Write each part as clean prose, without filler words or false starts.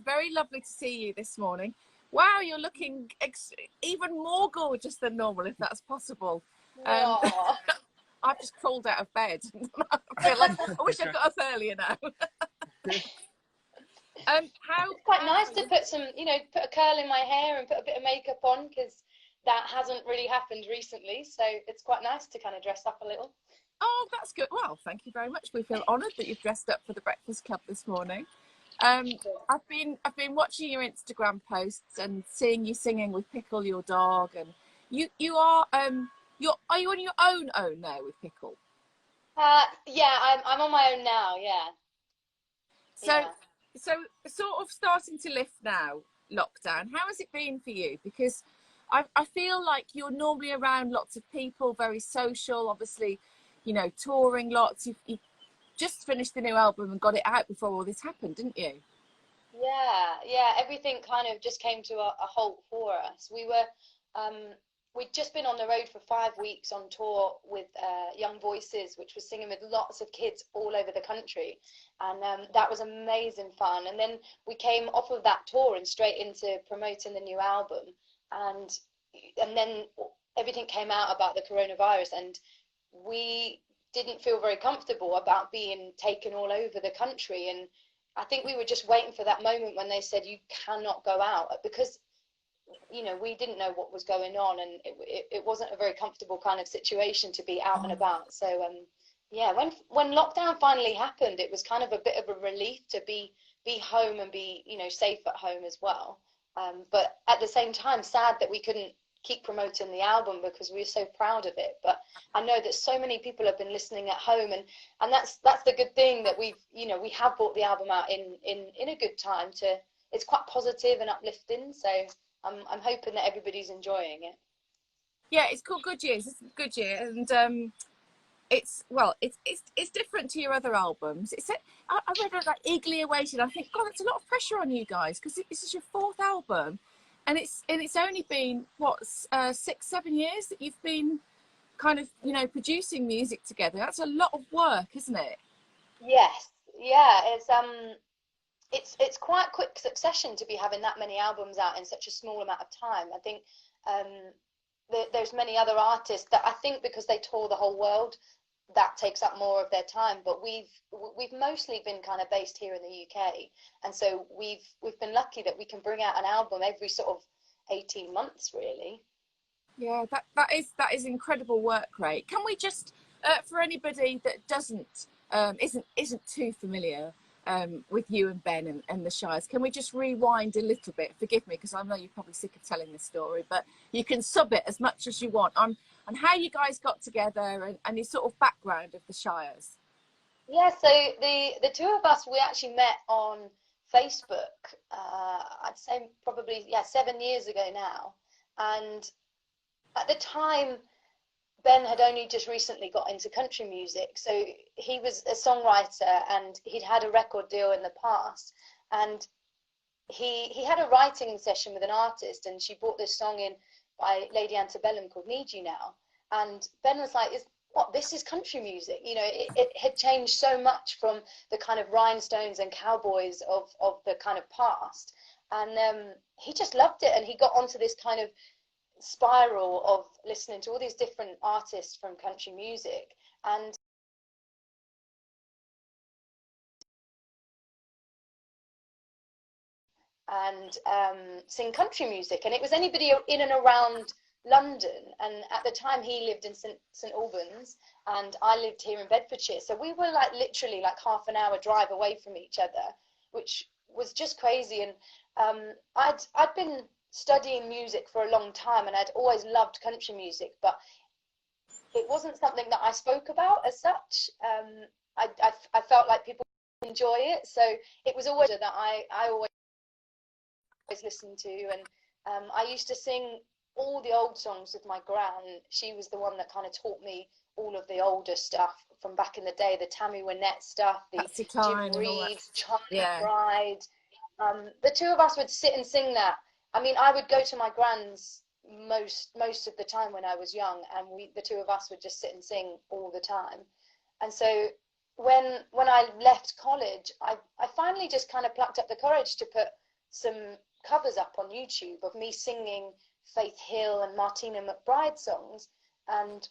very lovely to see you this morning. Wow, you're looking even more gorgeous than normal, if that's possible. I've just crawled out of bed. I feel like I wish I'd got up earlier now. It's quite nice to put some, put a curl in my hair and put a bit of makeup on, because that hasn't really happened recently. So it's quite nice to kind of dress up a little. Oh, that's good. Well, thank you very much. We feel honoured that you've dressed up for the Breakfast Club this morning. I've been watching your Instagram posts and seeing you singing with Pickle, your dog, and are you on your own now with Pickle? Yeah, I'm on my own now. Yeah. So sort of starting to lift now, lockdown. How has it been for you? Because I feel like you're normally around lots of people, very social, obviously, touring lots. You just finished the new album and got it out before all this happened, didn't you? Yeah. Everything kind of just came to a halt for us. We'd just been on the road for 5 weeks on tour with Young Voices, which was singing with lots of kids all over the country. And that was amazing fun. And then we came off of that tour and straight into promoting the new album. And then everything came out about the coronavirus, and we didn't feel very comfortable about being taken all over the country. And I think we were just waiting for that moment when they said you cannot go out, because we didn't know what was going on, and it wasn't a very comfortable kind of situation to be out and about. So yeah, when lockdown finally happened, it was kind of a bit of a relief to be home and be safe at home as well. But at the same time, sad that we couldn't keep promoting the album, because we're so proud of it. But I know that so many people have been listening at home, and that's the good thing, that we have brought the album out in a good time. It's quite positive and uplifting, so I'm hoping that everybody's enjoying it. Yeah, it's called Good Years. It's a good year, and it's different to your other albums. I read it like eagerly awaited. I think, God, it's a lot of pressure on you guys, because this is your 4th album, and it's only been 6-7 years that you've been kind of producing music together. That's a lot of work, isn't it? Yes, yeah. It's quite quick succession to be having that many albums out in such a small amount of time. I think there's many other artists that I think, because they tour the whole world, that takes up more of their time. But we've mostly been kind of based here in the UK, and so we've been lucky that we can bring out an album every sort of 18 months, really. Yeah, that is incredible work rate. Can we just, for anybody that isn't too familiar with you and Ben and the Shires, can we just rewind a little bit? Forgive me, because I know you're probably sick of telling this story, but you can sub it as much as you want on how you guys got together and your sort of background of the Shires. Yeah, so the two of us, we actually met on Facebook, I'd say probably 7 years ago now. And at the time, Ben had only just recently got into country music, so he was a songwriter, and he'd had a record deal in the past, and he had a writing session with an artist, and she brought this song in by Lady Antebellum called Need You Now, and Ben was like, this is country music. It had changed so much from the kind of rhinestones and cowboys of the kind of past, and he just loved it, and he got onto this kind of spiral of listening to all these different artists from country music and sing country music. And it was anybody in and around London, and at the time he lived in St Albans and I lived here in Bedfordshire, so we were like literally like half an hour drive away from each other, which was just crazy. And I'd been studying music for a long time, and I'd always loved country music, but it wasn't something that I spoke about as such. I felt like people enjoy it, so it was always that I always listened to. And I used to sing all the old songs with my gran. She was the one that kind of taught me all of the older stuff from back in the day, the Tammy Wynette stuff, the Jim Reed, China Bride. The two of us would sit and sing that. I mean, I would go to my gran's most of the time when I was young, and the two of us would just sit and sing all the time. And so when I left college, I finally just kind of plucked up the courage to put some covers up on YouTube of me singing Faith Hill and Martina McBride songs, and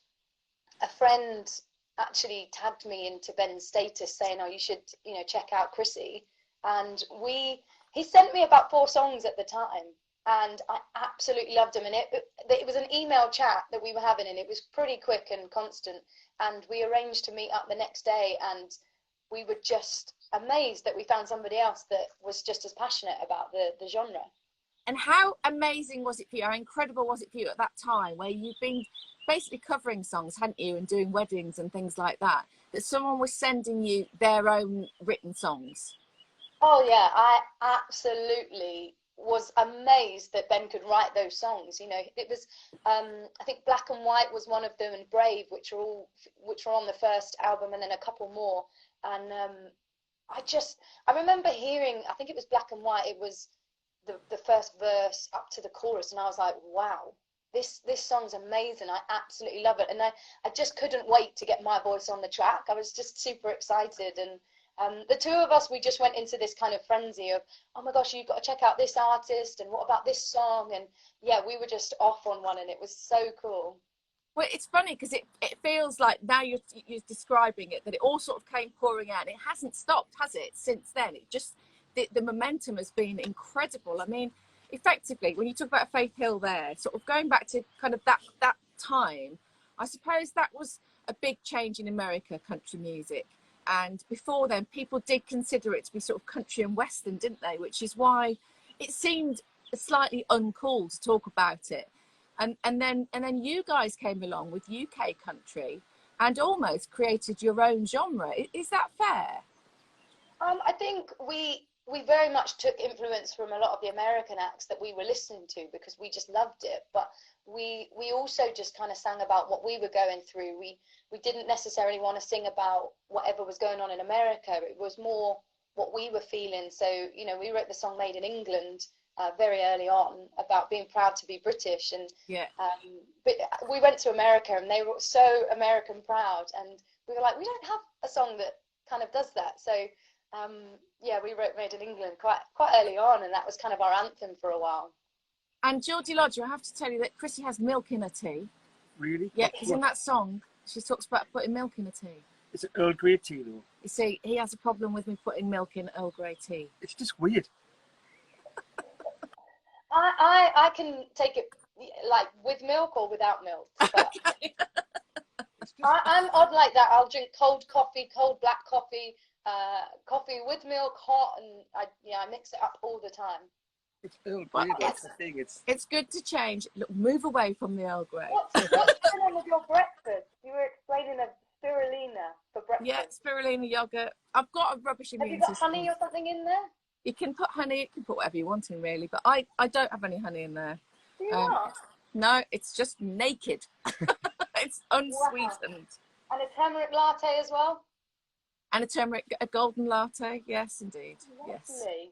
a friend actually tagged me into Ben's status saying, oh, you should, you know, check out Crissie. And he sent me about 4 songs at the time, and I absolutely loved them. And it was an email chat that we were having, and it was pretty quick and constant. And we arranged to meet up the next day, and we were just amazed that we found somebody else that was just as passionate about the genre. And how amazing was it for you? How incredible was it for you at that time, where you've been basically covering songs, hadn't you, and doing weddings and things like that, that someone was sending you their own written songs? Oh yeah, I absolutely was amazed that Ben could write those songs. You know, it was I think Black and White was one of them, and Brave, which are on the first album, and then a couple more. And I remember hearing, I think it was Black and White, it was the first verse up to the chorus, and I was like, wow, this song's amazing. I absolutely love it. And I just couldn't wait to get my voice on the track. I was just super excited. And the two of us, we just went into this kind of frenzy of, oh my gosh, you've got to check out this artist, and what about this song? And yeah, we were just off on one, and it was so cool. Well, it's funny because it feels like now you're describing it, that it all sort of came pouring out, and it hasn't stopped, has it, since then? It just, the momentum has been incredible. I mean, effectively, when you talk about Faith Hill there, sort of going back to kind of that time, I suppose that was a big change in America, country music. And before then, people did consider it to be sort of country and western, didn't they? Which is why it seemed slightly uncool to talk about it. And then you guys came along with UK country and almost created your own genre. Is that fair? I think we very much took influence from a lot of the American acts that we were listening to, because we just loved it. But we also just kind of sang about what we were going through. We didn't necessarily want to sing about whatever was going on in America. It was more what we were feeling. So, you know, we wrote the song Made in England very early on about being proud to be British. And yeah, but we went to America, and they were so American proud. And we were like, we don't have a song that kind of does that. So yeah, we wrote Made in England quite early on, and that was kind of our anthem for a while. And Geordie Lodger, I have to tell you that Crissie has milk in her tea. Really? Yeah, because in that song, she talks about putting milk in her tea. It's an Earl Grey tea, though. You see, he has a problem with me putting milk in Earl Grey tea. It's just weird. I can take it like with milk or without milk. But Okay. I'm odd like that. I'll drink cold coffee, cold black coffee, coffee with milk, hot, and I mix it up all the time. It's Earl Grey, Well, that's the thing. It's good to change. Look, move away from the Earl Grey. What's going on with your breakfast? You were explaining a spirulina for breakfast. Yeah, spirulina yogurt. I've got a rubbish immune system. Have you got honey or something in there? You can put honey, you can put whatever you want in, really, but I don't have any honey in there. Do you not? No, it's just naked. It's unsweetened. Wow. And a turmeric latte as well? And a golden latte, yes, indeed. Lovely.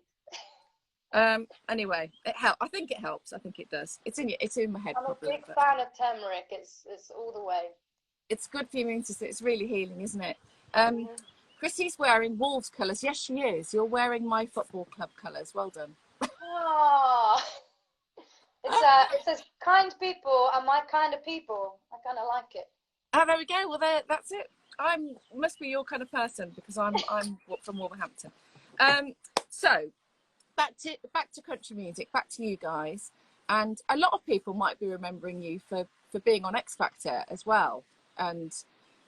Yes. Anyway, I think it helps. I think it does. It's in my head. I'm probably, a big fan of turmeric. It's all the way. It's good for your immune system. It's really healing, isn't it? Mm-hmm. Chrissy's wearing Wolves colours. Yes, she is. You're wearing my football club colours. Well done. Oh, it says kind people are my kind of people. I kind of like it. Oh, there we go. Well, that's it. Must be your kind of person, because I'm from Wolverhampton. So back to country music, back to you guys, and a lot of people might be remembering you for being on X Factor as well, and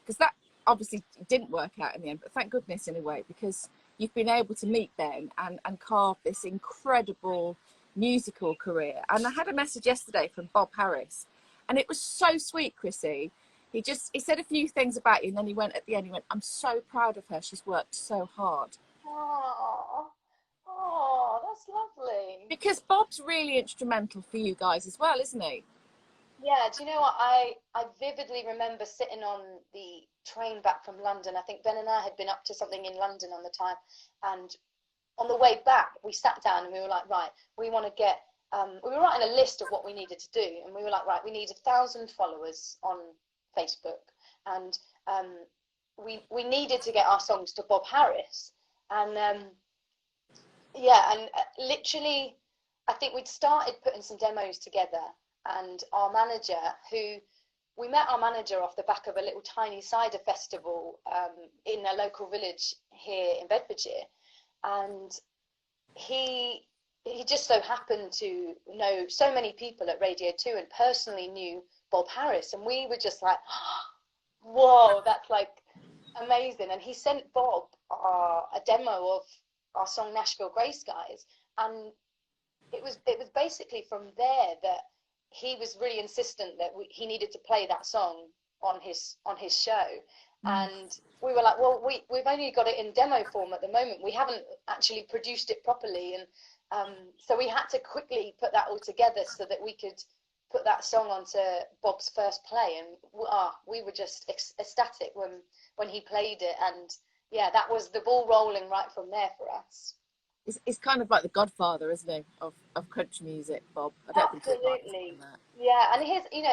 because that obviously didn't work out in the end, but thank goodness in a way, because you've been able to meet Ben and carve this incredible musical career. And I had a message yesterday from Bob Harris, and it was so sweet, Crissie. He said a few things about you, and then he went at the end, he went, I'm so proud of her, she's worked so hard. Oh, that's lovely. Because Bob's really instrumental for you guys as well, isn't he? Yeah, do you know what? I vividly remember sitting on the train back from London. I think Ben and I had been up to something in London on the time, and on the way back we sat down and we were like, right, we want to get we were writing a list of what we needed to do, and we were like, right, we need 1,000 followers on Facebook, and we needed to get our songs to Bob Harris, and Yeah, and literally, I think we'd started putting some demos together, and our manager, who we met our manager off the back of a little tiny cider festival in a local village here in Bedfordshire, and he just so happened to know so many people at Radio 2 and personally knew Bob Harris, and we were just like, whoa, that's like amazing. And he sent Bob a demo of our song Nashville Grey Skies, and it was basically from there that he was really insistent that he needed to play that song on his show. And we were like, well, we've only got it in demo form at the moment. We haven't actually produced it properly, and so we had to quickly put that all together so that we could put that song onto Bob's first play. And we were just ecstatic when he played it, and yeah, that was the ball rolling right from there for us. It's kind of like the godfather, isn't he, of country music, Bob? I don't Absolutely. think that. Yeah, and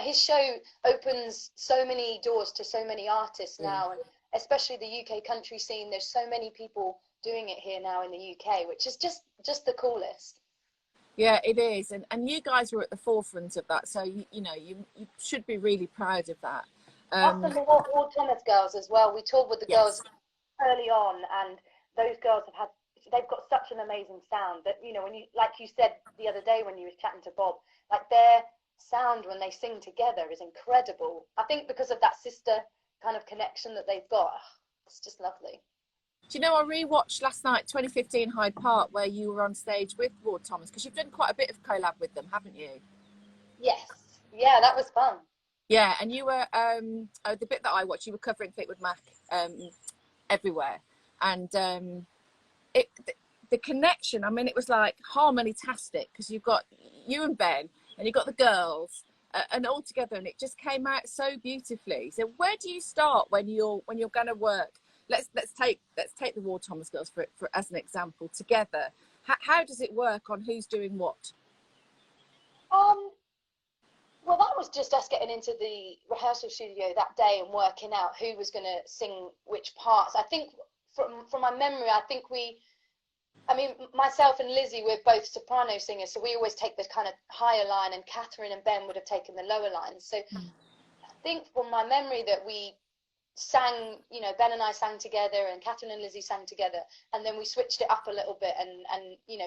his show opens so many doors to so many artists now, and especially the UK country scene. There's so many people doing it here now in the UK, which is just the coolest. Yeah, it is, and you guys were at the forefront of that, so you should be really proud of that. Us and the Ward Thomas girls as well. We toured with the girls early on, and those girls they've got such an amazing sound that, when you, like you said the other day when you were chatting to Bob, like their sound when they sing together is incredible. I think because of that sister kind of connection that they've got, it's just lovely. Do you know, I rewatched last night 2015 Hyde Park, where you were on stage with Ward Thomas, because you've done quite a bit of collab with them, haven't you? Yes. Yeah, that was fun. Yeah, and you were the bit that I watched, you were covering Fleetwood Mac everywhere, and the connection, I mean, it was like harmony-tastic, because you've got you and Ben, and you've got the girls, and all together, and it just came out so beautifully. So where do you start when you're going to work? Let's take the Ward Thomas girls for as an example together. How does it work on who's doing what? Well, that was just us getting into the rehearsal studio that day and working out who was going to sing which parts. I think from my memory, myself and Lizzie, we're both soprano singers, so we always take the kind of higher line, and Catherine and Ben would have taken the lower lines. So I think from my memory that we sang, Ben and I sang together, and Catherine and Lizzie sang together, and then we switched it up a little bit and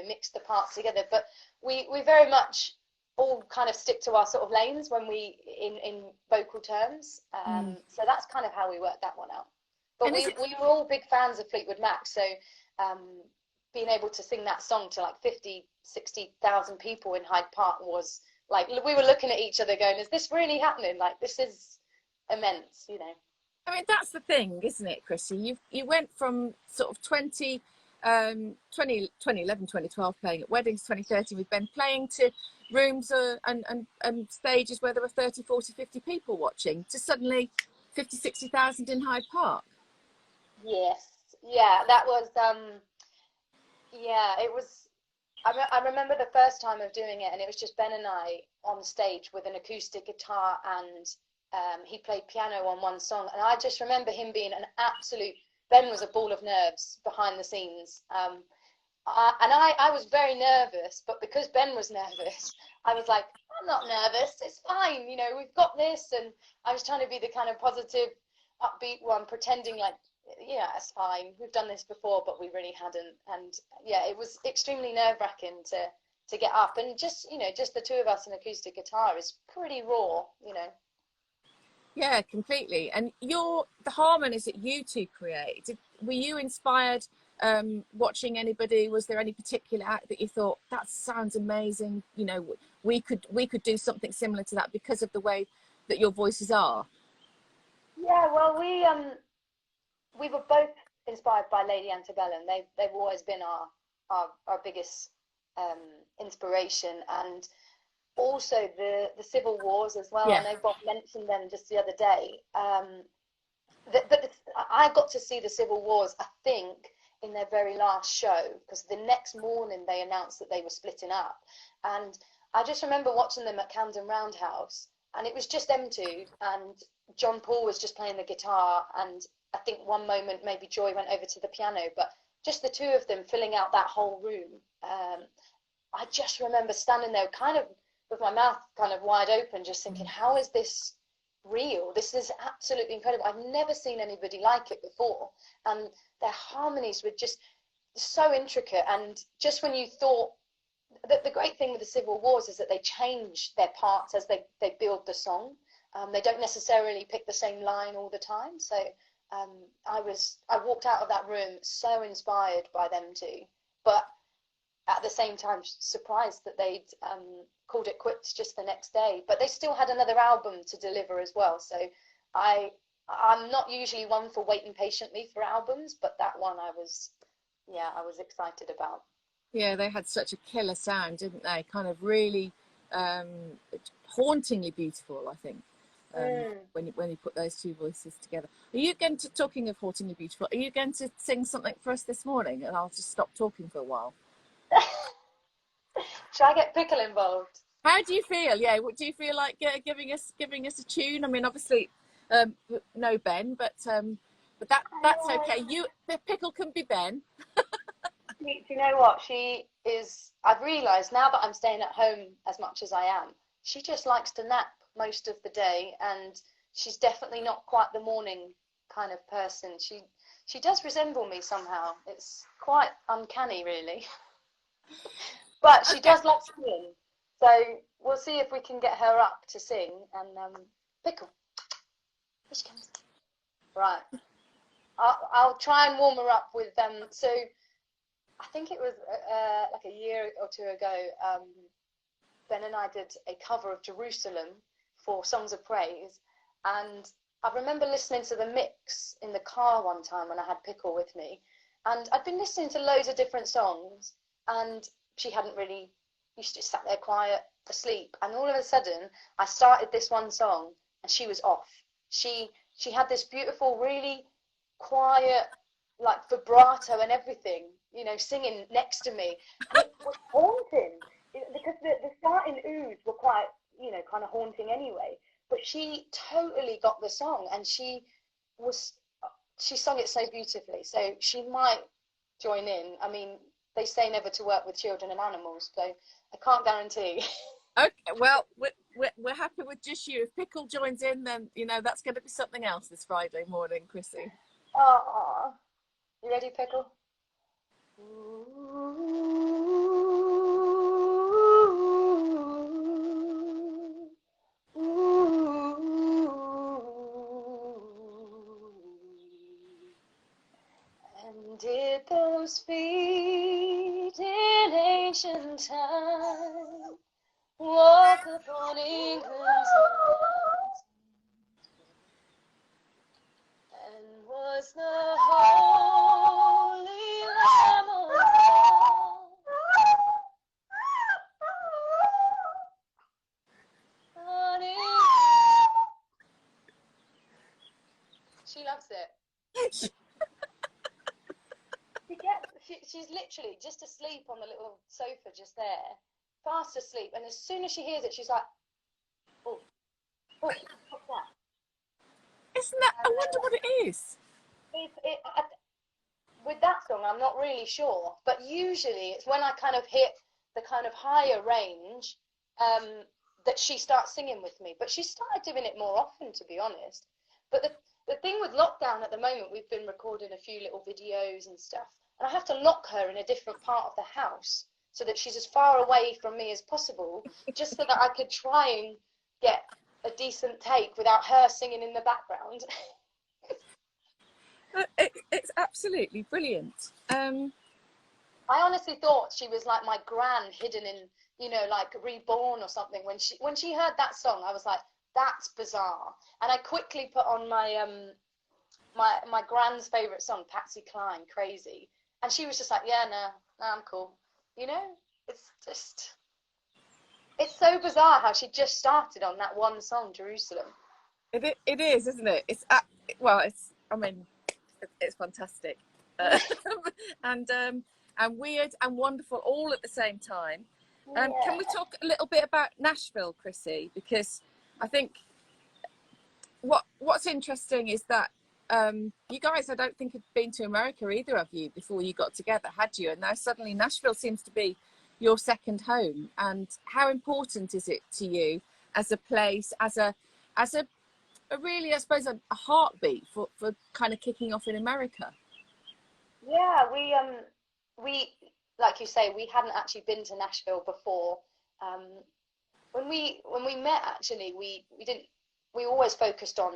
mixed the parts together. But we very much all kind of stick to our sort of lanes when we in vocal terms. So that's kind of how we worked that one out. But we were all big fans of Fleetwood Mac, so being able to sing that song to like 50,000-60,000 people in Hyde Park was like, we were looking at each other going, is this really happening? Like, this is immense, I mean, that's the thing, isn't it, Crissie? You went from sort of 2011, 2012 playing at weddings, 2013 with Ben, playing to rooms and stages where there were 30, 40, 50 people watching, to suddenly 50, 60,000 in Hyde Park. Yes. Yeah, that was, it was, I remember the first time of doing it, and it was just Ben and I on stage with an acoustic guitar, and he played piano on one song, and I just remember him being an absolute, Ben was a ball of nerves behind the scenes, and I was very nervous, but because Ben was nervous, I was like, I'm not nervous, it's fine, we've got this, and I was trying to be the kind of positive, upbeat one, pretending like, yeah, it's fine, we've done this before, but we really hadn't. And yeah, it was extremely nerve-wracking to get up, and just the two of us and acoustic guitar is pretty raw. Yeah, completely. And the harmonies that you two create, were you inspired watching anybody? Was there any particular act that you thought, that sounds amazing, we could do something similar to that because of the way that your voices are? Yeah, well, we were both inspired by Lady Antebellum. They've always been our biggest inspiration, and also the Civil Wars as well. I know Bob mentioned them just the other day. But I got to see the Civil Wars, I think, in their very last show, because the next morning they announced that they were splitting up, and I just remember watching them at Camden Roundhouse, and it was just them two, and John Paul was just playing the guitar, and I think one moment maybe Joy went over to the piano, but just the two of them filling out that whole room. I just remember standing there kind of with my mouth kind of wide open, just thinking, how is this real? This is absolutely incredible. I've never seen anybody like it before. And their harmonies were just so intricate. And just when you thought that the great thing with the Civil Wars is that they change their parts as they build the song. They don't necessarily pick the same line all the time. So I walked out of that room so inspired by them two, but at the same time surprised that they'd called it quits just the next day. But they still had another album to deliver as well. So I'm not usually one for waiting patiently for albums, but that one I was excited about. Yeah, they had such a killer sound, didn't they? Kind of really hauntingly beautiful, I think. When you put those two voices together. Are you going to, talking of hauntingly beautiful, are you going to sing something for us this morning? And I'll just stop talking for a while. Should I get Pickle involved? How do you feel? Yeah, what do you feel like giving us a tune? I mean, obviously, no Ben, but that's okay. Pickle can be Ben. Do you know what? I've realised now that I'm staying at home as much as I am, she just likes to nap most of the day, and she's definitely not quite the morning kind of person. She does resemble me somehow. It's quite uncanny, really. But she does like singing, so we'll see if we can get her up to sing. And Pickle, here she comes. Right, I'll try and warm her up with so I think it was like a year or two ago, Ben and I did a cover of Jerusalem for Songs of Praise, and I remember listening to the mix in the car one time when I had Pickle with me, and I'd been listening to loads of different songs, and she hadn't really, she just sat there quiet, asleep, and all of a sudden I started this one song and she was off. She had this beautiful, really quiet, like vibrato and everything, you know, singing next to me. And it was haunting because the starting oohs were quite, you know, kind of haunting anyway. But she totally got the song, and she sung it so beautifully. So she might join in. I mean, they say never to work with children and animals, so I can't guarantee. Okay, well, we're happy with just you. If Pickle joins in, then, you know, that's going to be something else this Friday morning, Crissie. Oh, you ready, Pickle? And did those feet in ancient time walk upon England's mountains? And was the Holy Lamb of God running? She loves it. She's literally just asleep on the little sofa just there, fast asleep, and as soon as she hears it, she's like, oh, what's that? Isn't that, I wonder what it is. With that song, I'm not really sure, but usually it's when I kind of hit the kind of higher range that she starts singing with me. But she started doing it more often, to be honest. But the thing with lockdown at the moment, we've been recording a few little videos and stuff, and I have to lock her in a different part of the house so that she's as far away from me as possible, just so that I could try and get a decent take without her singing in the background. It's absolutely brilliant. I honestly thought she was like my gran hidden in, you know, like Reborn or something. When she heard that song, I was like, that's bizarre. And I quickly put on my my gran's favourite song, Patsy Cline, Crazy. And she was just like, yeah, no, I'm cool. You know, it's so bizarre how she just started on that one song, Jerusalem. It is, isn't it? It's fantastic. And weird and wonderful all at the same time. Yeah. Can we talk a little bit about Nashville, Crissie? Because I think what's interesting is that you guys, I don't think had been to America, either of you, before you got together, had you? And now suddenly Nashville seems to be your second home. And how important is it to you as a place, as a really, I suppose, a heartbeat for kind of kicking off in America? Yeah, we like you say, we hadn't actually been to Nashville before. When we met, actually, we always focused on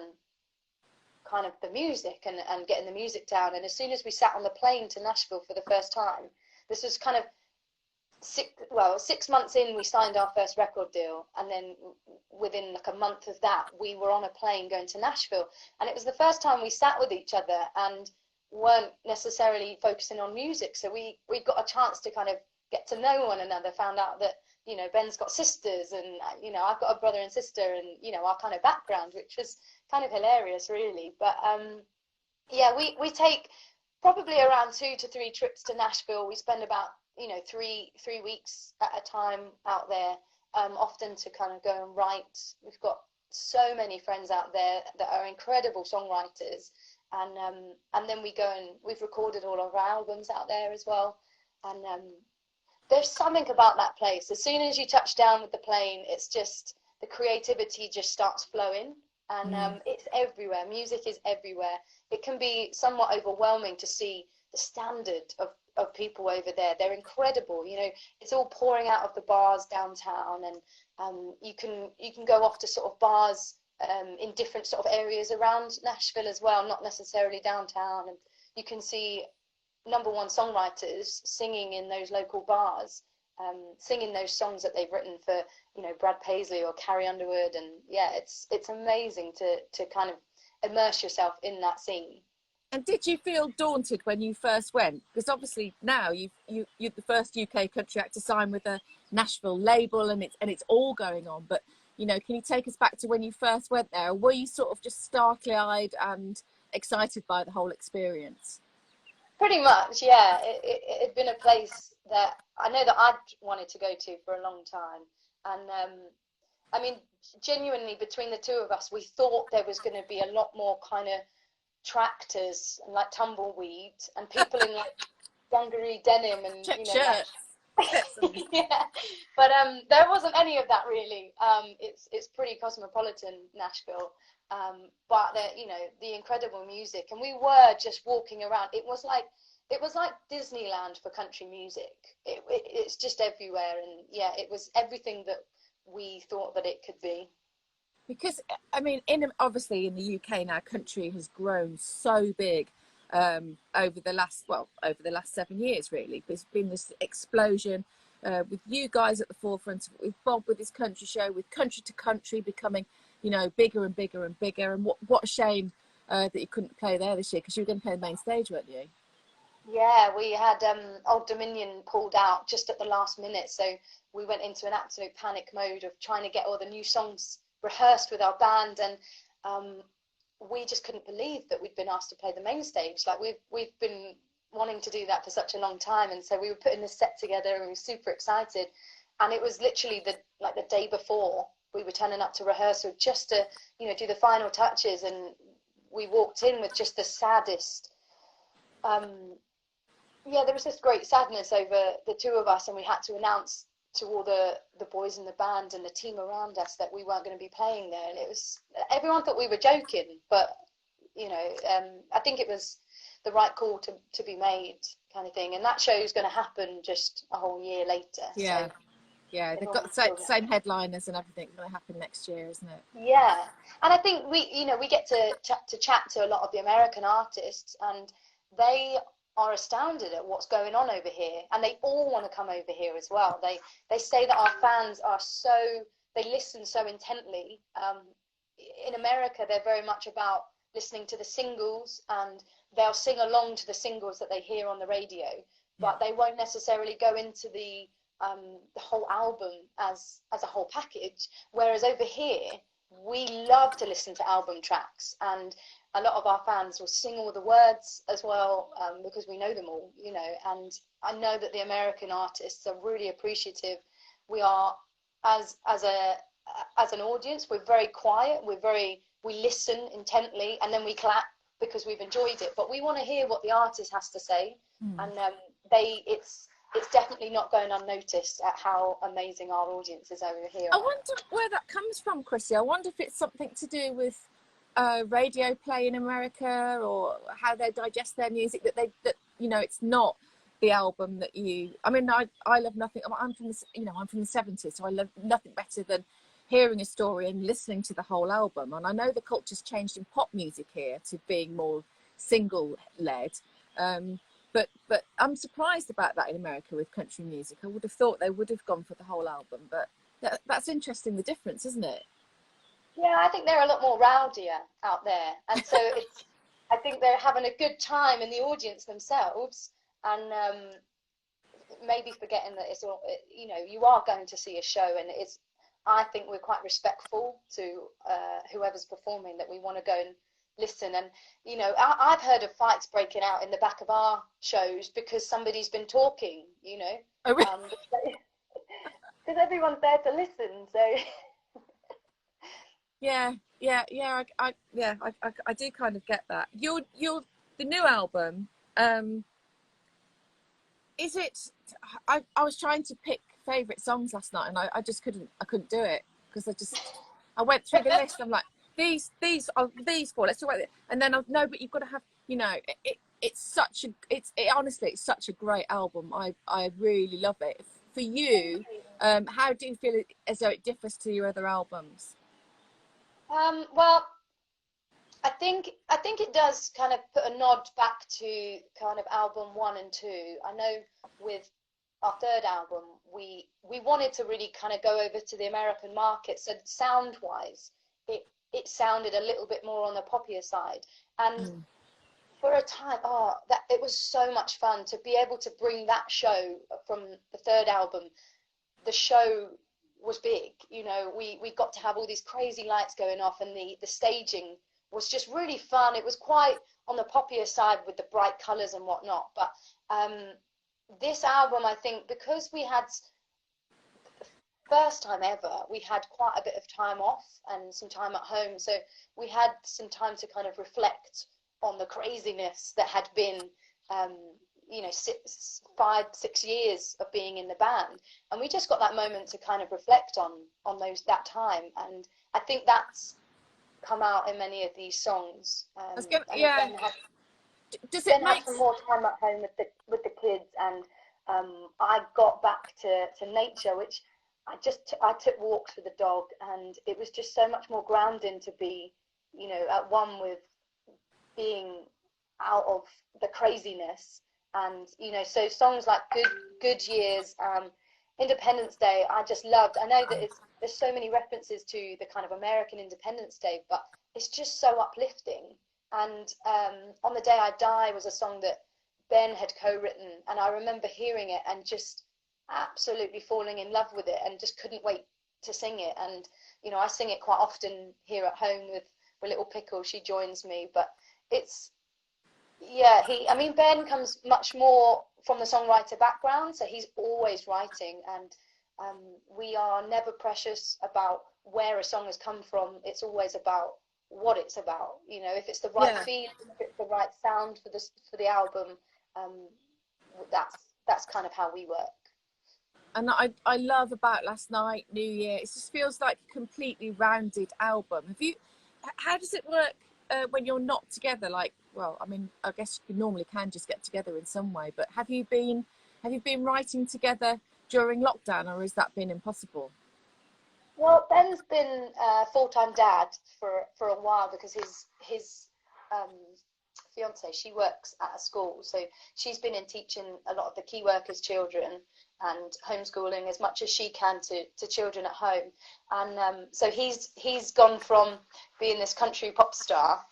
kind of the music and getting the music down. And as soon as we sat on the plane to Nashville for the first time, this was kind of 6 months in, we signed our first record deal, and then within like a month of that, we were on a plane going to Nashville. And it was the first time we sat with each other and weren't necessarily focusing on music, so we got a chance to kind of get to know one another, found out that, you know, Ben's got sisters, and, you know, I've got a brother and sister, and, you know, our kind of background, which was kind of hilarious, really. But yeah, we take probably around 2 to 3 trips to Nashville. We spend about, you know, three weeks at a time out there, often to kind of go and write. We've got so many friends out there that are incredible songwriters, and then we go and we've recorded all of our albums out there as well. And there's something about that place. As soon as you touch down with the plane, it's just, the creativity just starts flowing, and it's everywhere. Music is everywhere. It can be somewhat overwhelming to see the standard of people over there. They're incredible. You know, it's all pouring out of the bars downtown, and you can go off to sort of bars in different sort of areas around Nashville as well, not necessarily downtown, and you can see #1 songwriters singing in those local bars, singing those songs that they've written for, you know, Brad Paisley or Carrie Underwood. And yeah, it's amazing to kind of immerse yourself in that scene. And did you feel daunted when you first went? Because obviously now you're the first UK country act to sign with a Nashville label, and it's all going on. But, you know, can you take us back to when you first went there? Or were you sort of just starkly-eyed and excited by the whole experience? Pretty much, yeah. It had been a place that I know that I'd wanted to go to for a long time. And I mean, genuinely, between the two of us, we thought there was going to be a lot more kind of tractors and like tumbleweed and people in like dungaree denim and, you know, like, yeah. But there wasn't any of that, really. It's pretty cosmopolitan, Nashville. But you know, the incredible music, and we were just walking around. It was like Disneyland for country music. It's just everywhere, and yeah, it was everything that we thought that it could be. Because I mean, obviously in the UK now, country has grown so big over the last 7 years. Really, there's been this explosion with you guys at the forefront, with Bob with his country show, with Country to Country becoming, you know, bigger and bigger and bigger. And what a shame that you couldn't play there this year, because you were going to play the main stage, weren't you? Yeah, we had Old Dominion pulled out just at the last minute, so we went into an absolute panic mode of trying to get all the new songs rehearsed with our band, and we just couldn't believe that we'd been asked to play the main stage. Like, we've been wanting to do that for such a long time, and so we were putting this set together, and we were super excited. And it was literally the day before we were turning up to rehearsal just to, you know, do the final touches, and we walked in with just the saddest. Yeah, there was this great sadness over the two of us, and we had to announce to all the boys in the band and the team around us that we weren't going to be playing there. And it was, everyone thought we were joking, but, you know, I think it was the right call to be made, kind of thing. And that show is going to happen just a whole year later. Yeah. So yeah, they've got the same headliners and everything going to happen next year, isn't it? Yeah, and I think we get to chat to a lot of the American artists, and they are astounded at what's going on over here, and they all want to come over here as well. They say that our fans are they listen so intently. In America, they're very much about listening to the singles, and they'll sing along to the singles that they hear on the radio, but they won't necessarily go into the whole album as a whole package. Whereas over here, we love to listen to album tracks, and a lot of our fans will sing all the words as well, because we know them all, you know. And I know that the American artists are really appreciative. We are, as an audience, we're very quiet. We listen intently, and then we clap because we've enjoyed it, but we want to hear what the artist has to say. And it's definitely not going unnoticed at how amazing our audience is over here. I wonder where that comes from, Crissie. I wonder if it's something to do with radio play in America, or how they digest their music, that you know, it's not the album that you, I mean, I love nothing, I'm from the, you know, I'm from the 70s, so I love nothing better than hearing a story and listening to the whole album. And I know the culture's changed in pop music here to being more single led, but I'm surprised about that in America with country music. I would have thought they would have gone for the whole album, but that's interesting, the difference, isn't it? Yeah, I think they're a lot more rowdier out there, and so I think they're having a good time in the audience themselves, and maybe forgetting that it's all, you know, you are going to see a show, and it's, I think we're quite respectful to whoever's performing, that we want to go and listen. And you know, I've heard of fights breaking out in the back of our shows because somebody's been talking, you know. Oh, really? Because everyone's there to listen, so Yeah, I do kind of get that. The new album, is it, I was trying to pick favourite songs last night, and I just couldn't do it, because I went through the list. I'm like, these four, let's talk about it. And then no, but you've got to have, you know, honestly, it's such a great album. I really love it. For you, how do you feel as though it differs to your other albums? well, I think it does kind of put a nod back to kind of album 1 and 2. I know with our third album, we wanted to really kind of go over to the American market, so sound-wise, it sounded a little bit more on the poppier side. And for a time, it was so much fun to be able to bring that show from the third album. The show was big, you know, we got to have all these crazy lights going off, and the staging was just really fun. It was quite on the poppier side with the bright colours and whatnot. But this album, I think, because we had, first time ever, we had quite a bit of time off and some time at home, so we had some time to kind of reflect on the craziness that had been you know, 5-6 years of being in the band, and we just got that moment to kind of reflect on that time, and I think that's come out in many of these songs. Yeah. Does it make some more time at home with the kids, and I got back to nature, which I took walks with the dog, and it was just so much more grounding to be, you know, at one with being out of the craziness. And you know, so songs like Good Years, Independence Day, I just loved. I know that there's so many references to the kind of American Independence Day, but it's just so uplifting. And On the Day I Die was a song that Ben had co-written, and I remember hearing it and just absolutely falling in love with it, and just couldn't wait to sing it. And you know, I sing it quite often here at home with little Pickle. She joins me, but it's, yeah, Ben comes much more from the songwriter background, so he's always writing, and we are never precious about where a song has come from. It's always about what it's about, you know, if it's the right feeling, if it's the right sound for the album. That's kind of how we work. And I love about Last Night, New Year, it just feels like a completely rounded album. How does it work when you're not together? Like, well, I mean, I guess you normally can just get together in some way, but have you been writing together during lockdown, or has that been impossible? Well, Ben's been a full-time dad for a while, because his fiance, she works at a school, so she's been in teaching a lot of the key workers' children and homeschooling as much as she can to children at home. And so he's gone from being this country pop star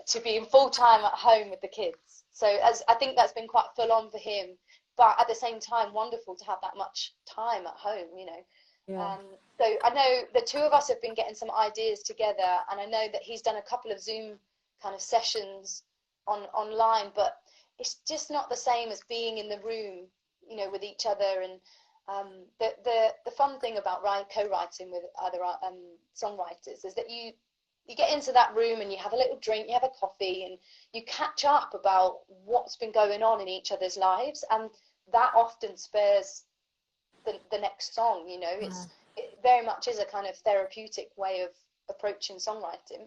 to being full-time at home with the kids. So I think that's been quite full on for him, but at the same time wonderful to have that much time at home, you know. Yeah. So I know the two of us have been getting some ideas together, and I know that he's done a couple of Zoom kind of sessions online, but it's just not the same as being in the room, you know, with each other. And the fun thing about co-writing with other songwriters is that you you get into that room and you have a little drink, you have a coffee, and you catch up about what's been going on in each other's lives, and that often spurs the next song. You know, it very much is a kind of therapeutic way of approaching songwriting.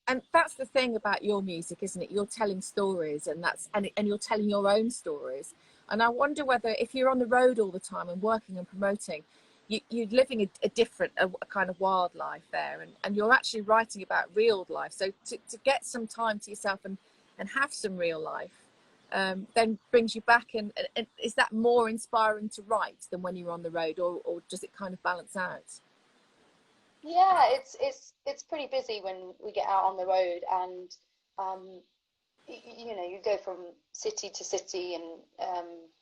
And that's the thing about your music, isn't it? You're telling stories, and you're telling your own stories. And I wonder whether, if you're on the road all the time and working and promoting, you're living a different kind of wildlife there, and you're actually writing about real life. So to get some time to yourself and have some real life, then brings you back. And is that more inspiring to write than when you're on the road, or does it kind of balance out? Yeah, it's pretty busy when we get out on the road, and you know, you go from city to city, and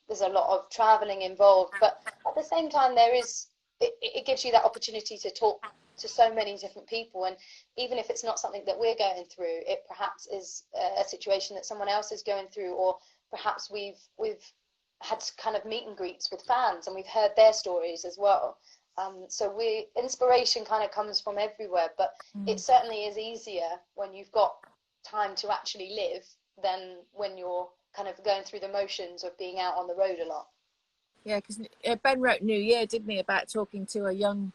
there's a lot of traveling involved, but at the same time it gives you that opportunity to talk to so many different people, and even if it's not something that we're going through, it perhaps is a situation that someone else is going through, or perhaps we've had kind of meet and greets with fans and we've heard their stories as well. So inspiration kind of comes from everywhere, but it certainly is easier when you've got time to actually live than when you're kind of going through the motions of being out on the road a lot. Yeah, because Ben wrote New Year, didn't he, about talking to a young,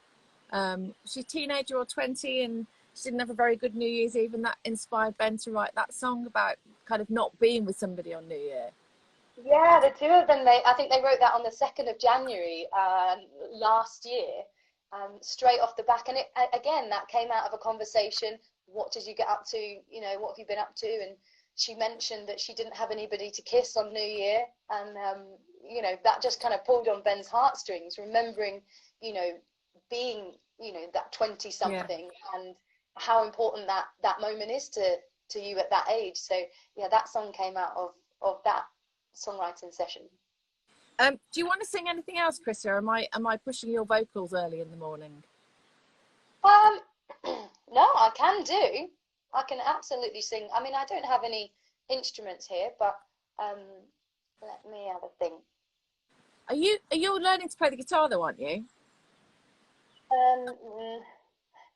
she's a teenager or 20, and she didn't have a very good New Year's Eve, and that inspired Ben to write that song about kind of not being with somebody on New Year. Yeah, the two of them, I think they wrote that on the 2nd of January last year, straight off the back. And again, that came out of a conversation. What did you get up to? You know, what have you been up to? And she mentioned that she didn't have anybody to kiss on New Year. And, you know, that just kind of pulled on Ben's heartstrings, remembering, you know, being, you know, that 20-something, and how important that moment is to you at that age. So, yeah, that song came out of that songwriting session. Do you want to sing anything else, Crissie, or am I pushing your vocals early in the morning? No, I can do. I can absolutely sing. I mean, I don't have any instruments here, but let me have a think. Are you learning to play the guitar though, aren't you?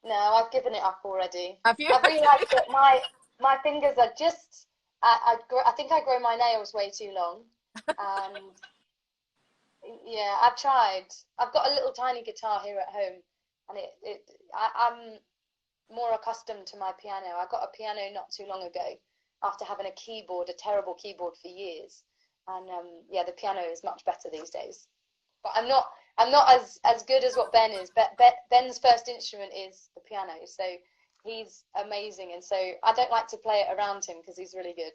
No, I've given it up already. Have you? I've realised that my fingers are just. I think I grow my nails way too long, and yeah, I've tried. I've got a little tiny guitar here at home, and I'm more accustomed to my piano. I got a piano not too long ago after having a terrible keyboard for years, and yeah, the piano is much better these days. But I'm not as good as what Ben is. Ben's first instrument is the piano, so he's amazing, and so I don't like to play it around him because he's really good.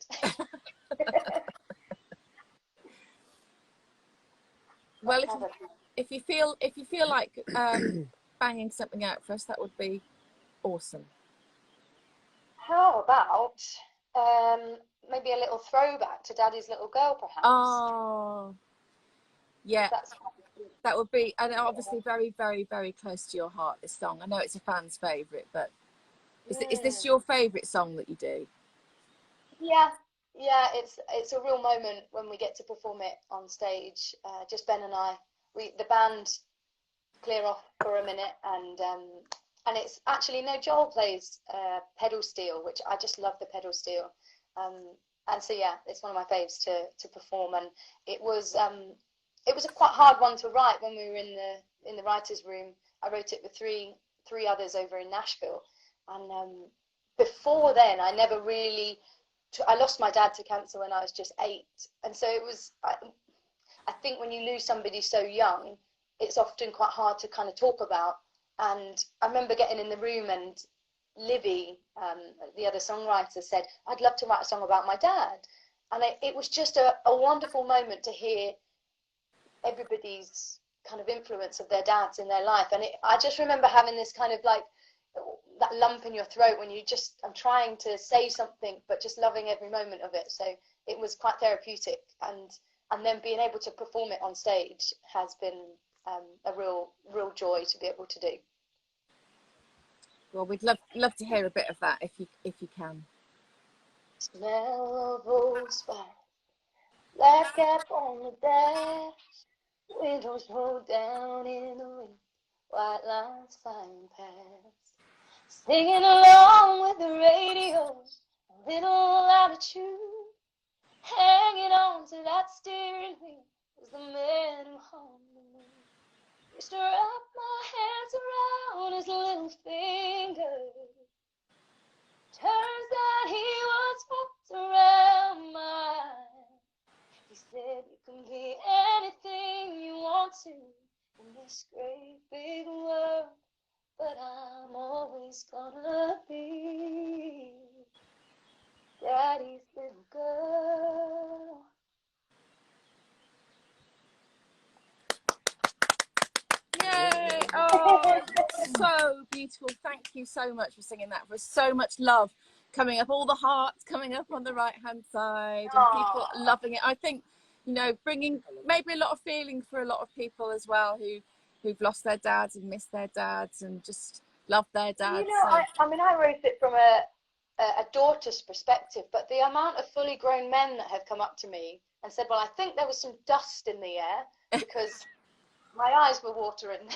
Well, if you feel like banging something out for us, that would be awesome. How about maybe a little throwback to Daddy's Little Girl, perhaps? Oh, yeah, that would be, and obviously very, very, very close to your heart, this song. I know it's a fan's favourite, but is this your favourite song that you do? Yeah, it's a real moment when we get to perform it on stage. Just Ben and I, the band clear off for a minute, and it's actually, no, Joel plays pedal steel, which I just love the pedal steel, and so yeah, it's one of my faves to perform. And it was a quite hard one to write when we were in the writers' room. I wrote it with three others over in Nashville, and before then I never really. I lost my dad to cancer when I was just 8, and so it was. I think when you lose somebody so young, it's often quite hard to kind of talk about. And I remember getting in the room, and Livy, the other songwriter, said, "I'd love to write a song about my dad," and it was just a wonderful moment to hear everybody's kind of influence of their dads in their life. And I just remember having this kind of like that lump in your throat when I'm trying to say something, but just loving every moment of it. So it was quite therapeutic, and then being able to perform it on stage has been a real joy to be able to do. Well, we'd love to hear a bit of that if you can. Smell of old spice, black cap on the dash, windows rolled down in the wind, white lines flying past. singing along with the radio, a little out of tune, hanging on to that steering wheel was the man who hung the moon. Used to wrap my hands around his little finger. Turns out he was wrapped around mine. He said you can be anything you want to in this great big world, but I'm always gonna be Daddy's little girl. Yay! Oh, so beautiful. Thank you so much for singing that. For so much love coming up, all the hearts coming up on the right hand side, and people loving it. I think, you know, bringing maybe a lot of feeling for a lot of people as well who've lost their dads and missed their dads and just love their dads. You know, I mean, I wrote it from a daughter's perspective, but the amount of fully grown men that have come up to me and said, well, I think there was some dust in the air, because my eyes were watering.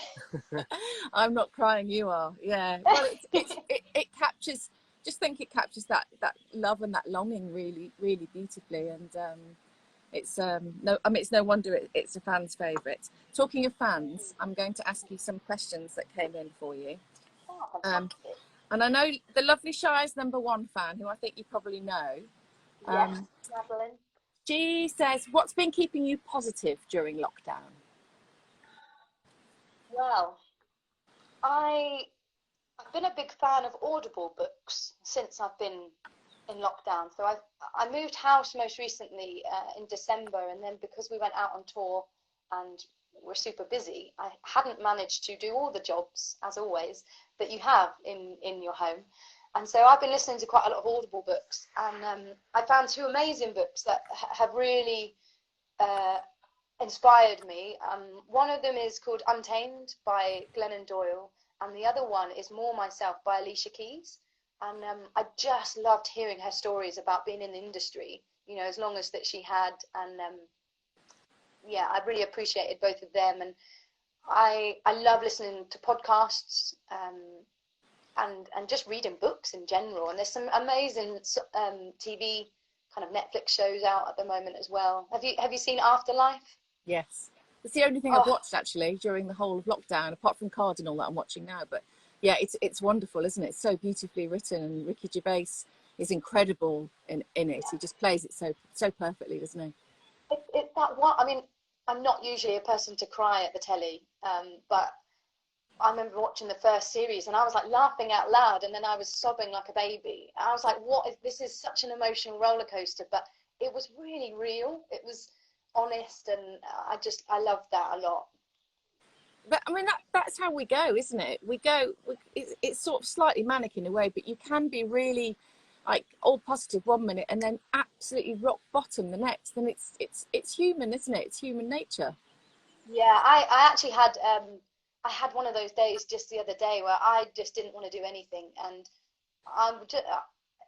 I'm not crying, you are. Yeah. Well, it captures, just think it captures that love and that longing really, really beautifully. And it's it's no wonder it's a fan's favourite. Talking of fans, I'm going to ask you some questions that came in for you. And I know the lovely Shires #1 fan, who I think you probably know. Yes, Madeline. She says, what's been keeping you positive during lockdown? Well, I've been a big fan of Audible books since I've been in lockdown. So I moved house most recently in December, and then because we went out on tour and we're super busy, I hadn't managed to do all the jobs, as always, that you have in your home. And so I've been listening to quite a lot of Audible books, and I found 2 amazing books that have really inspired me. One of them is called Untamed by Glennon Doyle, and the other one is More Myself by Alicia Keys. And I just loved hearing her stories about being in the industry, you know, as long as that she had. And yeah, I really appreciated both of them. And I love listening to podcasts and just reading books in general. And there's some amazing TV kind of Netflix shows out at the moment as well. Have you seen Afterlife? Yes, it's the only thing I've watched actually during the whole of lockdown, apart from Cardinal that I'm watching now. But yeah, it's wonderful, isn't it? It's so beautifully written, and Ricky Gervais is incredible in it. He just plays it so perfectly, doesn't he? It's that one. I mean, I'm not usually a person to cry at the telly, but I remember watching the first series and I was like laughing out loud, and then I was sobbing like a baby. I was like, this is such an emotional roller coaster, but it was really real. It was honest, and I loved that a lot. But I mean, that's how we go, isn't it? It's sort of slightly manic in a way, but you can be really like all positive one minute and then absolutely rock bottom the next. And it's human, isn't it? It's human nature. Yeah, I actually had I had one of those days just the other day where I just didn't want to do anything, and I'm just,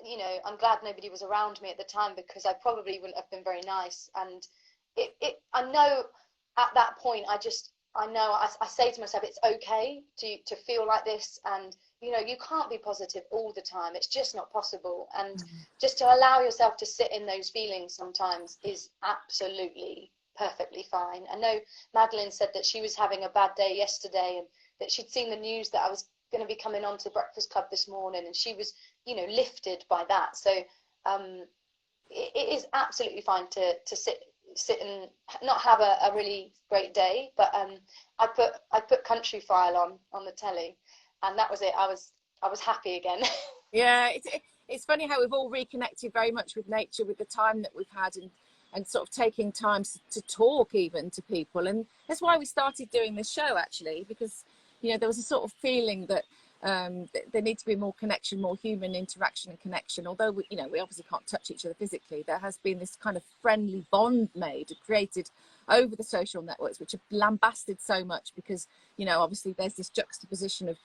you know, I'm glad nobody was around me at the time, because I probably wouldn't have been very nice. And I know at that point I say to myself, it's okay to feel like this, and you know, you can't be positive all the time. It's just not possible. And just to allow yourself to sit in those feelings sometimes is absolutely perfectly fine. I know Madeline said that she was having a bad day yesterday, and that she'd seen the news that I was going to be coming on to the Breakfast Club this morning, and she was, you know, lifted by that. So it is absolutely fine to sit and not have a really great day. But I put Country File on the telly, and that was it. I was happy again. Yeah, it's funny how we've all reconnected very much with nature, with the time that we've had, and sort of taking time to talk even to people. And that's why we started doing this show, actually, because, you know, there was a sort of feeling that there needs to be more connection, more human interaction and connection. Although we obviously can't touch each other physically, there has been this kind of friendly bond created over the social networks, which have lambasted so much because, you know, obviously there's this juxtaposition of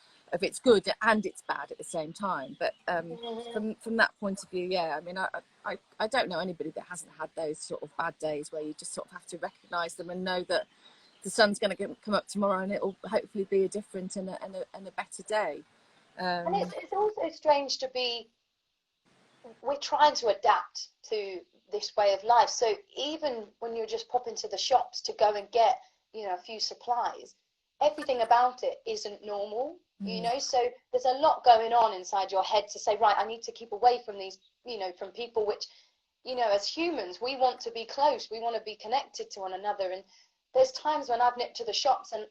it's good and it's bad at the same time. But from that point of view, yeah, I mean, I don't know anybody that hasn't had those sort of bad days where you just sort of have to recognise them and know that the sun's going to come up tomorrow and it'll hopefully be a different and a better day. And it's also strange to be, we're trying to adapt to this way of life. So even when you just pop into the shops to go and get, a few supplies, everything about it isn't normal, so there's a lot going on inside your head to say, right, I need to keep away from these, from people, which, as humans, we want to be close, we want to be connected to one another. And there's times when I've nipped to the shops and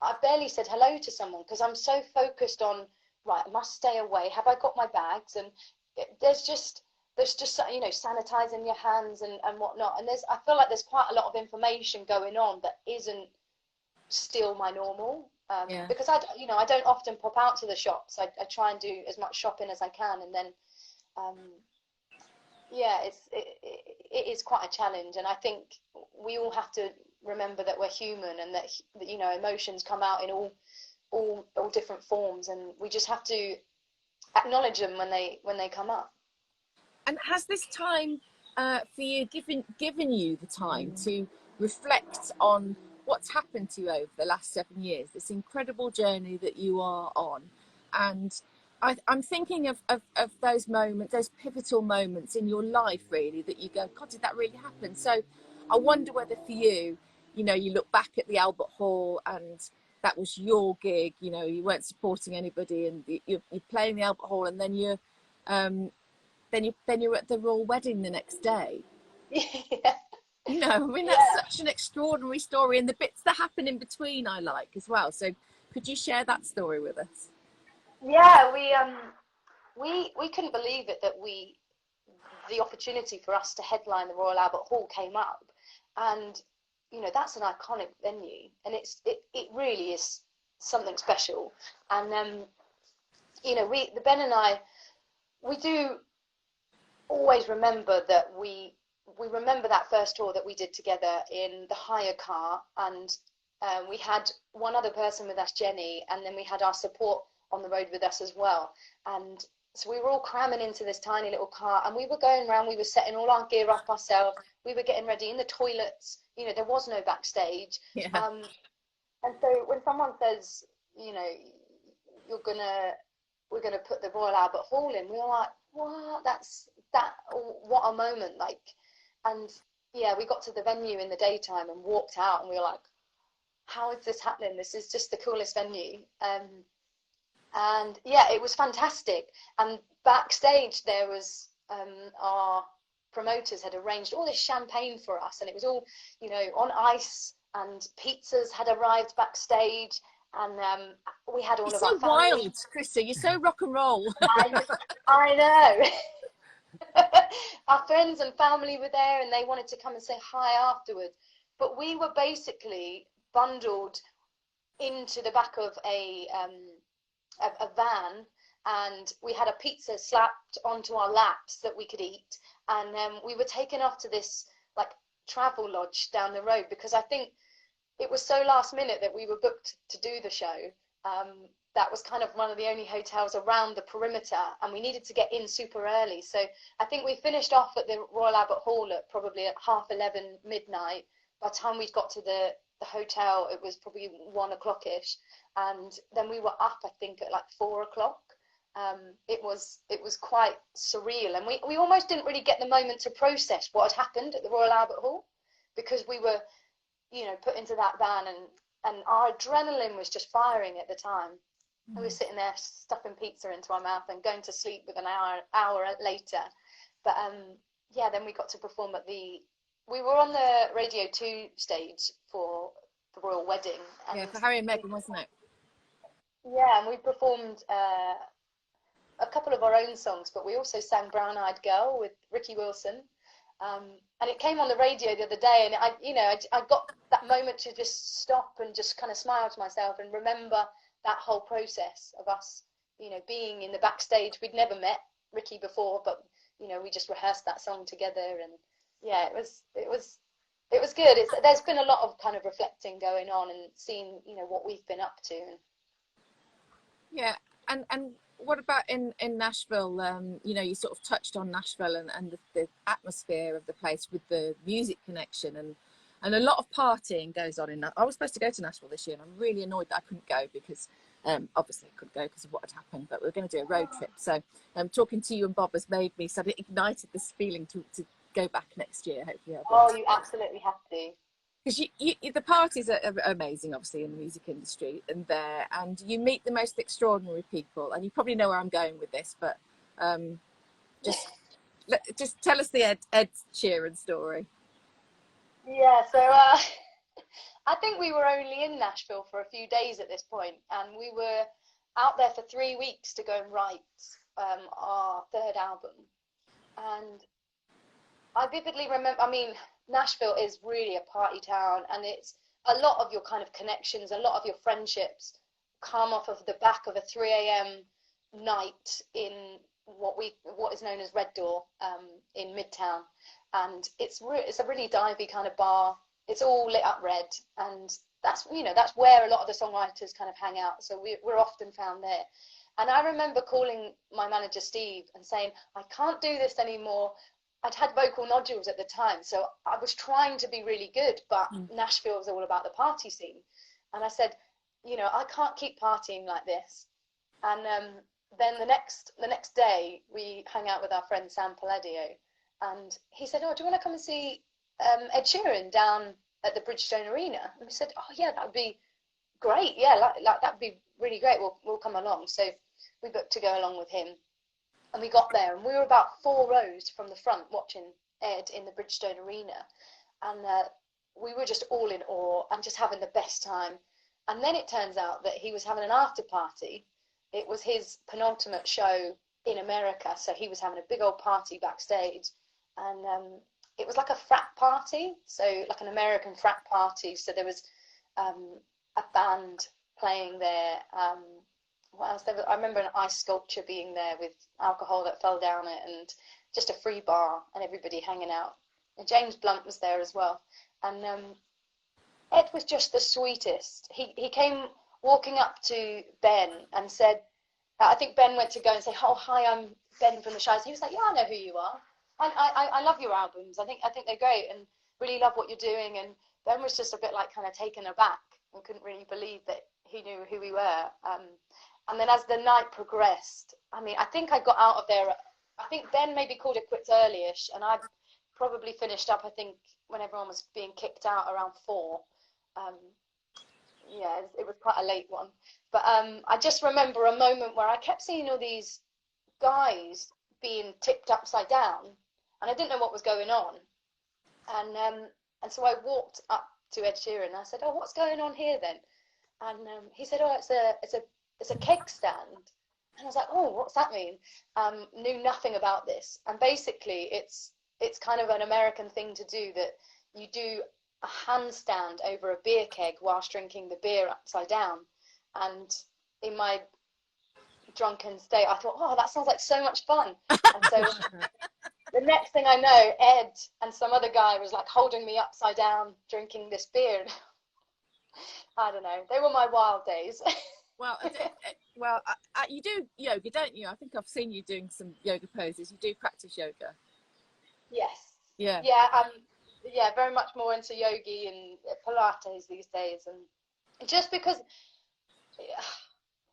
I've barely said hello to someone because I'm so focused on, right, I must stay away, have I got my bags? And there's just sanitizing your hands and whatnot. And I feel like there's quite a lot of information going on that isn't still my normal, because I don't often pop out to the shops. I try and do as much shopping as I can, and then it is quite a challenge. And I think we all have to remember that we're human, and that emotions come out in all different forms, and we just have to acknowledge them when they come up. And has this time for you given you the time to reflect on what's happened to you over the last 7 years, this incredible journey that you are on? And I'm thinking of those moments, those pivotal moments in your life, really, that you go, God, did that really happen? So I wonder whether for you, you look back at the Albert Hall and that was your gig, you weren't supporting anybody, and you're playing the Albert Hall, and then you're at the royal wedding the next day. Yeah. That's such an extraordinary story, and the bits that happen in between I like as well. So could you share that story with us? Yeah, we couldn't believe it that the opportunity for us to headline the Royal Albert Hall came up, and that's an iconic venue, and it really is something special. And Ben and I, we do always remember that we remember that first tour that we did together in the hire car, and we had one other person with us, Jenny, and then we had our support on the road with us as well. And so we were all cramming into this tiny little car, and we were going around, we were setting all our gear up ourselves, we were getting ready in the toilets, there was no backstage. Yeah. And so when someone says, we're gonna put the Royal Albert Hall in, we were like, what? What a moment, like. And yeah, we got to the venue in the daytime and walked out, and we were like, how is this happening? This is just the coolest venue. And yeah, it was fantastic. And backstage there was our promoters had arranged all this champagne for us, and it was all on ice, and pizzas had arrived backstage, and we had all You're of so our family. wild, Crissie, you're so rock and roll. I know. Our friends and family were there, and they wanted to come and say hi afterwards, but we were basically bundled into the back of a van, and we had a pizza slapped onto our laps that we could eat, and we were taken off to this like travel lodge down the road, because I think it was so last minute that we were booked to do the show. That was kind of one of the only hotels around the perimeter, and we needed to get in super early. So I think we finished off at the Royal Albert Hall at probably at 11:30 midnight. By the time we got to the hotel, it was probably 1 o'clock-ish, and then we were up, I think, at like 4 o'clock. It was quite surreal, and we almost didn't really get the moment to process what had happened at the Royal Albert Hall, because we were, put into that van, and our adrenaline was just firing at the time. We were sitting there stuffing pizza into our mouth and going to sleep with an hour later. But yeah, then we got to perform we were on the Radio 2 stage for the royal wedding. And yeah, for Harry and Meghan, wasn't it? Yeah, and we performed a couple of our own songs, but we also sang Brown Eyed Girl with Ricky Wilson. And it came on the radio the other day, and I got that moment to just stop and just kind of smile to myself and remember that whole process of us, being in the backstage. We'd never met Ricky before, but we just rehearsed that song together, and yeah, it was good. There's been a lot of kind of reflecting going on and seeing what we've been up to. Yeah, and what about in Nashville? You sort of touched on Nashville and the atmosphere of the place with the music connection, and a lot of partying goes on in that. I was supposed to go to Nashville this year, and I'm really annoyed that I couldn't go, because Obviously I couldn't go because of what had happened, but we were going to do a road trip. So talking to you and Bob has made me sort of ignited this feeling to go back next year. Hopefully Oh, you absolutely have to. because the parties are amazing, obviously, in the music industry, and you meet the most extraordinary people. And you probably know where I'm going with this, but just tell us the Ed Sheeran story. Yeah, so I think we were only in Nashville for a few days at this point, and we were out there for 3 weeks to go and write our third album. And I vividly remember, I mean, Nashville is really a party town, and it's a lot of your kind of connections, a lot of your friendships come off of the back of a 3 a.m. night in what is known as Red Door in Midtown. And it's a really divey kind of bar. It's all lit up red, and that's where a lot of the songwriters kind of hang out. So we're often found there. And I remember calling my manager Steve and saying, I can't do this anymore. I'd had vocal nodules at the time, so I was trying to be really good, but Nashville was all about the party scene. And I said, I can't keep partying like this. And then the next day, we hung out with our friend Sam Palladio, and he said, oh, do you want to come and see Ed Sheeran down at the Bridgestone Arena? And we said, oh yeah, that would be great. Yeah, like that would be really great. We'll come along. So we booked to go along with him. And we got there, and we were about 4 rows from the front watching Ed in the Bridgestone Arena. And we were just all in awe and just having the best time. And then it turns out that he was having an after party. It was his penultimate show in America, so he was having a big old party backstage. And it was like a frat party, so like an American frat party. So there was a band playing there. What else? I remember an ice sculpture being there with alcohol that fell down it, and just a free bar and everybody hanging out. And James Blunt was there as well. And Ed was just the sweetest. He came walking up to Ben and said, I think Ben went to go and say, oh, hi, I'm Ben from the Shires. He was like, yeah, I know who you are. I love your albums. I think they're great and really love what you're doing. And Ben was just a bit like kind of taken aback and couldn't really believe that he knew who we were. And then as the night progressed, I mean, I think I got out of there. I think Ben maybe called it quits early-ish, and I probably finished up, I think, when everyone was being kicked out around 4. Yeah, it was quite a late one. But I just remember a moment where I kept seeing all these guys being tipped upside down, and I didn't know what was going on. And so I walked up to Ed Sheeran and I said, oh, what's going on here then? And he said, oh, it's a keg stand. And I was like, oh, what's that mean? Knew nothing about this. And basically it's kind of an American thing to do, that you do a handstand over a beer keg whilst drinking the beer upside down. And in my drunken state, I thought, oh, that sounds like so much fun. And so the next thing I know, Ed and some other guy was like holding me upside down drinking this beer. I don't know. They were my wild days. Well, you do yoga, don't you? I think I've seen you doing some yoga poses. You do practice yoga. Yes. Yeah. Yeah, very much more into yogi and Pilates these days. And just because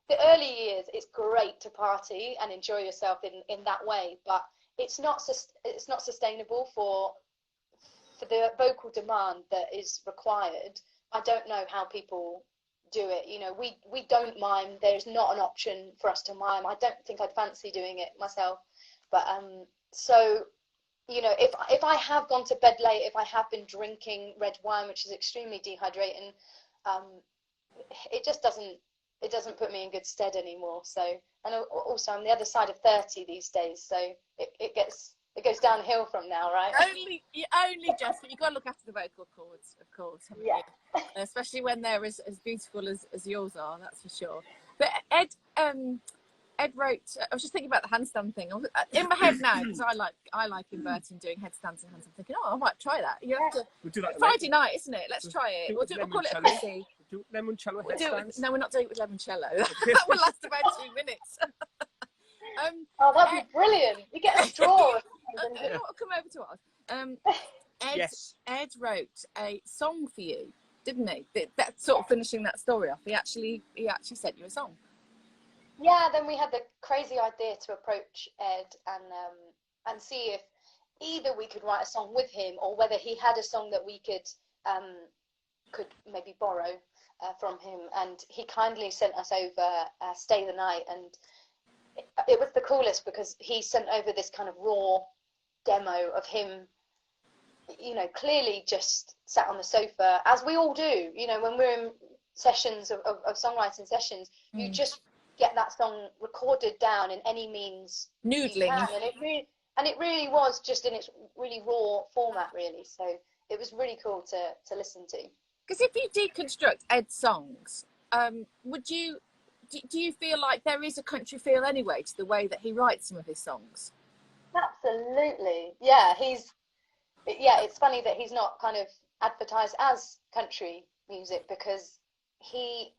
the early years, it's great to party and enjoy yourself in that way, but it's not sustainable for the vocal demand that is required. I don't know how people do it. We don't mime. There's not an option for us to mime. I don't think I'd fancy doing it myself. But so if I have gone to bed late, if I have been drinking red wine, which is extremely dehydrating, it just doesn't put me in good stead anymore. So, and also I'm the other side of 30 these days, so it goes downhill from now, right? Only just, but you've got to look after the vocal cords, of course. Yeah. Especially when they're as beautiful as yours are, that's for sure. But Ed wrote. I was just thinking about the handstand thing in my head now, because I like inverting, doing headstands and handstands. Thinking, oh, I might try that. You have to. We'll do that Friday night, isn't it? Let's try it. We'll call it a Crissie. Do limoncello headstands. No, we're not doing it with limoncello. That will last about 2 minutes. Oh, that'd be brilliant. You get a straw. Come over to us. Yes. Ed wrote a song for you didn't he? That's sort of finishing that story off. He actually sent you a song. Yeah, then we had the crazy idea to approach Ed and see if either we could write a song with him, or whether he had a song that we could maybe borrow from him. And he kindly sent us over Stay the Night, and it was the coolest because he sent over this kind of raw demo of him, you know, clearly just sat on the sofa, as we all do, you know, when we're in sessions of songwriting sessions. You just get that song recorded down in any means noodling you can, and it really was just in its really raw format, really. So it was really cool to listen to. Because if you deconstruct Ed's songs, do you feel like there is a country feel anyway to the way that he writes some of his songs? Absolutely, yeah. It's funny that he's not kind of advertised as country music, because he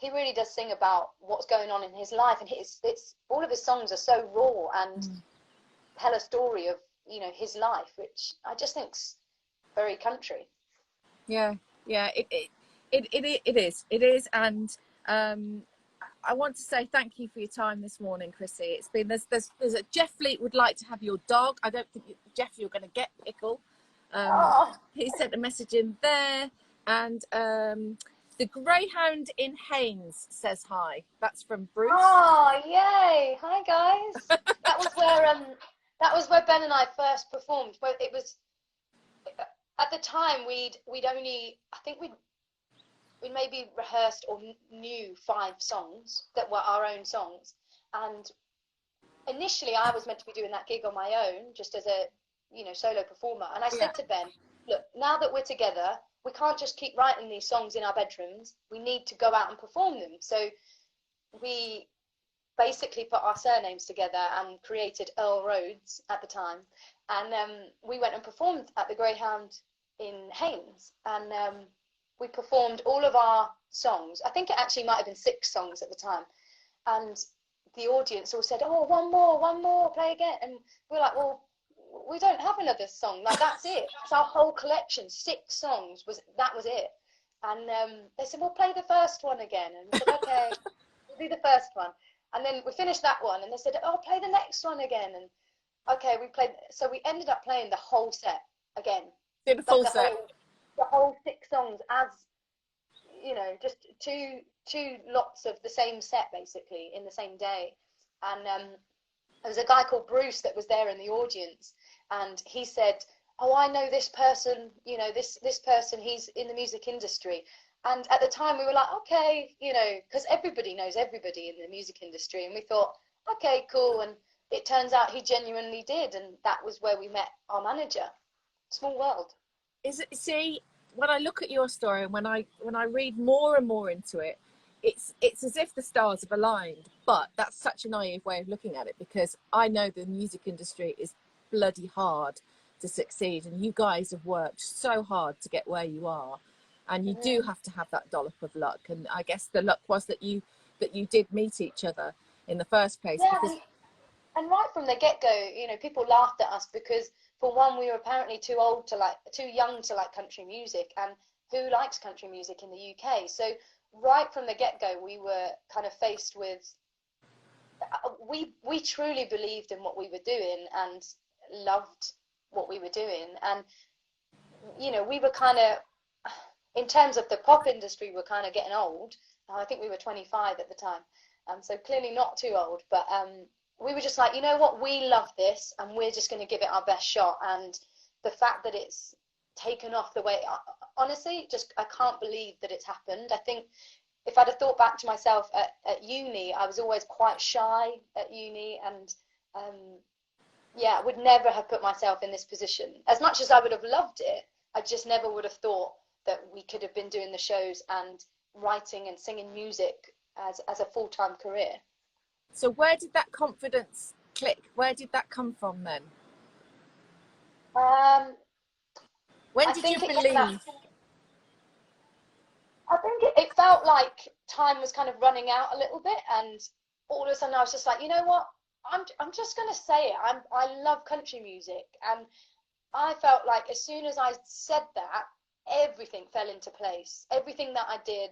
really does sing about what's going on in his life, and it's all of his songs are so raw and tell a story of, you know, his life, which I just think's very country. Yeah, it is, and I want to say thank you for your time this morning, Crissie. It's been there's a Jeff Fleet would like to have your dog. I don't think Jeff, you're going to get Pickle. He sent a message in there, and the Greyhound in Haynes says hi. That's from Bruce. Oh, yay! Hi guys. That was where Ben and I first performed. But it was at the time we'd only, I think we maybe rehearsed or knew 5 songs that were our own songs, and initially I was meant to be doing that gig on my own, just as a, you know, solo performer. And I said to Ben, look, now that we're together, we can't just keep writing these songs in our bedrooms. We need to go out and perform them. So we basically put our surnames together and created Earl Rhodes at the time. And we went and performed at the Greyhound in Haynes. And we performed all of our songs. I think it actually might have been 6 songs at the time. And the audience all said, oh, one more, play again. And we're like, well, we don't have another song. Like, that's it. That's our whole collection. 6 songs, that was it. And they said, well, play the first one again. And we said, okay, we'll do the first one. And then we finished that one, and they said, oh, play the next one again. And okay, so we ended up playing the whole set again. Did the full set. The whole 6 songs, as, you know, just two lots of the same set, basically, in the same day. And there was a guy called Bruce that was there in the audience, and he said, oh, I know this person, you know, this person, he's in the music industry. And at the time we were like, okay, you know, because everybody knows everybody in the music industry, and we thought, okay, cool. And it turns out he genuinely did, and that was where we met our manager. Small world. See, when I look at your story, and when I read more and more into it, it's as if the stars have aligned. But that's such a naive way of looking at it, because I know the music industry is bloody hard to succeed, and you guys have worked so hard to get where you are, and you do have to have that dollop of luck. And I guess the luck was that you did meet each other in the first place. Yeah, and right from the get-go, you know, people laughed at us because, for one, we were apparently too young to like country music, and who likes country music in the UK? So right from the get-go, we were kind of faced with, we truly believed in what we were doing and loved what we were doing. And, you know, we were kind of, in terms of the pop industry, we're kind of getting old. I think we were 25 at the time, so clearly not too old, but we were just like, you know what, we love this, and we're just going to give it our best shot. And the fact that it's taken off the way, honestly, just, I can't believe that it's happened. I think if I'd have thought back to myself at uni, I was always quite shy at uni, and I would never have put myself in this position. As much as I would have loved it, I just never would have thought that we could have been doing the shows and writing and singing music as a full-time career. So where did that confidence click? Where did that come from then? When did you believe? I think it felt like time was kind of running out a little bit, and all of a sudden I was just like, you know what? I'm just going to say it. I love country music, and I felt like as soon as I said that, everything fell into place. Everything that I did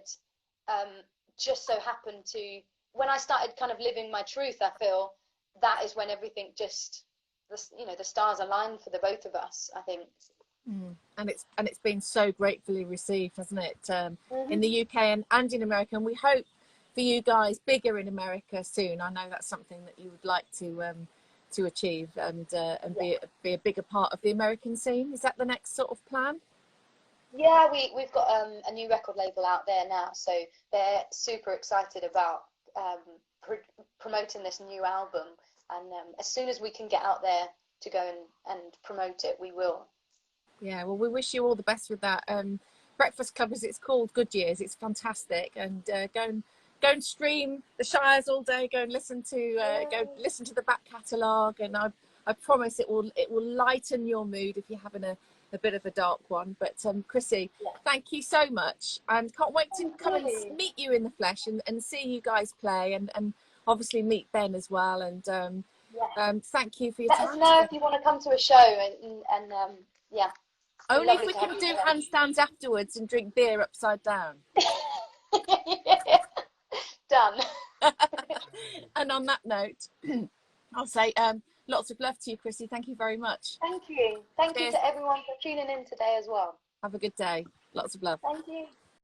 just so happened to, when I started kind of living my truth, I feel that is when everything just, the stars aligned for the both of us, I think. And it's been so gratefully received, hasn't it? In the UK and in America, and we hope for you guys bigger in America soon. I know that's something that you would like to achieve, and be a bigger part of the American scene. Is that the next sort of plan? Yeah, we've got a new record label out there now, so they're super excited about promoting this new album, and as soon as we can get out there to go and promote it, we will. Yeah, well, we wish you all the best with that. Breakfast Club, as it's called, Good Years. It's fantastic, and go and stream the Shires all day. Go and listen to the back catalogue, and I promise it will lighten your mood if you're having a bit of a dark one. But Crissie, thank you so much, and can't wait to come and meet you in the flesh and see you guys play, and obviously meet Ben as well. And thank you for your time. Let us know if you want to come to a show, and yeah. Only if we can do handstands afterwards and drink beer upside down. Done. And on that note, I'll say lots of love to you, Crissie. Thank you very much. Thank you. Thank you to everyone for tuning in today as well. Have a good day. Lots of love. Thank you.